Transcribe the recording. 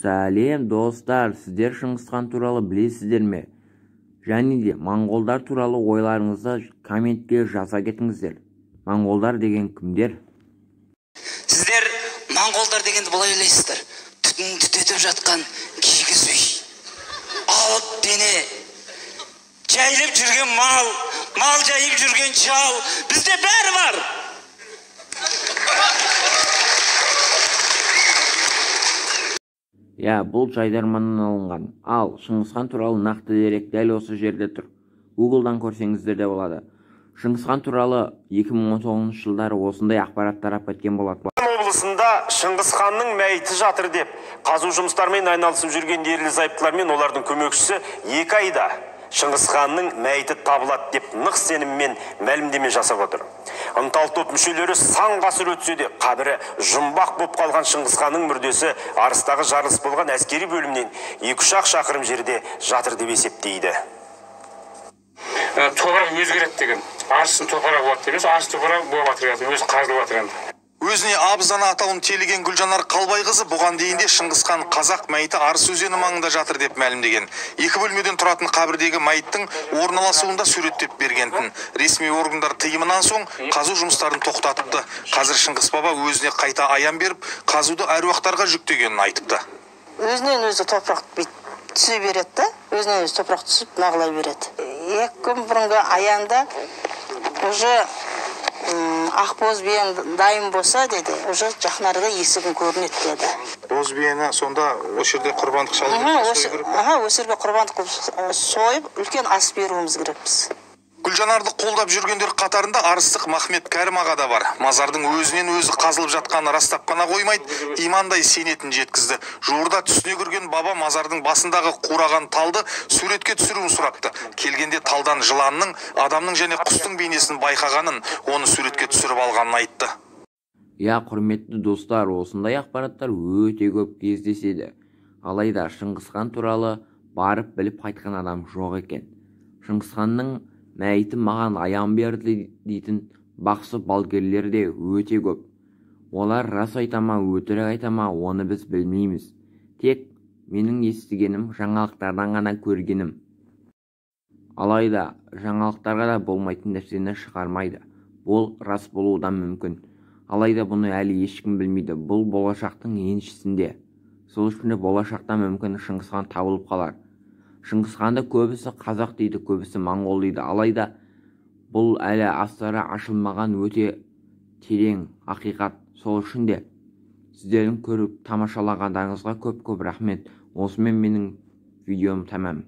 Сәлем достар, сіздер Шыңғысхан туралы білесіздер ме? Және де моңғолдар туралы ойларыңызды комментке жаза кетіңіздер. Моңғолдар деген кімдер? Сіздер моңғолдар дегенді былай ойлайсыздар. Түтін түтетіп жатқан кигіз үй, алып дене, жайылып жүрген мал жайып жүрген шал, бізде бәрі бар. Бұл жайдарманнан алынған. Ал Шыңғысхан туралы нақты дерек дәл осы жерде тұр. Google'дан көрсеңіздер де болады. Шыңғысхан туралы 2019 жылдары осындай ақпарат тарап кеткен болады. Облысында Шыңғысханның мәйіті жатыр деп, қазу жұмыстарымен айналысып жүрген ерлі зайыптылар мен олардың көмекшісі 2 айда Шыңғысханның мәйіті табылады деп нық сеніммен мәлімдеме жасап отыр. Ынталы топ мүшелері сан ғасыр өтсе де қабірі жұмбақ болып қалған Шыңғысханның мүрдесі арыстағы жарылыс болған әскери бөлімнен 2-3 шақырым жерде жатыр деп есептейді. Топырақ өзгереді деген. Арыстың топырағы болады емес, арыс топырағы болып жатыр, өзі қазылып жатыр. Өзіне абызана атауын телеген Гүлжанар Қалбайқызы бұған дейінде Шыңғысхан қазақ мәйіті Арыс өзені маңында жатыр деп мәлімдеген. 2 бөлмеден тұратын қабірдегі мәйіттің орналасуында суреттеп бергентін. Ресми органдар тыйымынан соң қазу жұмыстарын тоқтатыпты. Қазір Шыңғыс баба өзіне қайта аян беріп, қазуды әруақтарға жүктегенін айтыпты. Өзінен өзі топырақ түсе береді, өзінен өзі топырақ түсіп нағылай береді. 2 күн бұрынғы аянда уже ақбоз биен дайын болса деді, уже жақынарда есігін көрінеді деді. Боз биені сонда осы жерде құрбандық шалып осы жерге құрбандық сойып, үлкен ас беруіміз керекпіз. Гүлжанарды қолдап жүргендер қатарында арыстық Махмет Кәрім аға да бар. Мазардың өзінен өзі қазылып жатқанын растап қана қоймайды, имандай сенетін жеткізді. Жуырда түсіне кірген баба мазардың басындағы қураған талды суретке түсіруін сұрапты. Келгенде талдан жыланның, адамның және құстың бейнесін байқағанын, оны суретке түсіріп алғанын айтты. Құрметті достар, осындай ақпараттар өте көп кездеседі. Алайда Шыңғысхан туралы барып біліп қайтқан адам жоқ екен. Шыңғысханның мәйіті маған аян берді дейтін бақсы балгерлер де өте көп. Олар рас айтама, өтірік айтама, оны біз білмейміз. Тек менің естігенім, жаңалықтардан ғана көргенім. Алайда жаңалықтарға да болмайтын нәрсені шығармайды. Бұл рас болудан мүмкін. Алайда бұны әлі ешкім білмейді. Бұл болашақтың еншісінде. Сол үшін болашақта мүмкін Шыңғысхан табылып қалар. Шыңғысханды көбісі қазақ дейді, көбісі моңғол дейді. Алайда бұл әлі астары ашылмаған өте терең ақиқат. Сол үшін де сіздердің көріп тамашалағандарыңызға көп рахмет. Осымен менің видеом тәмам.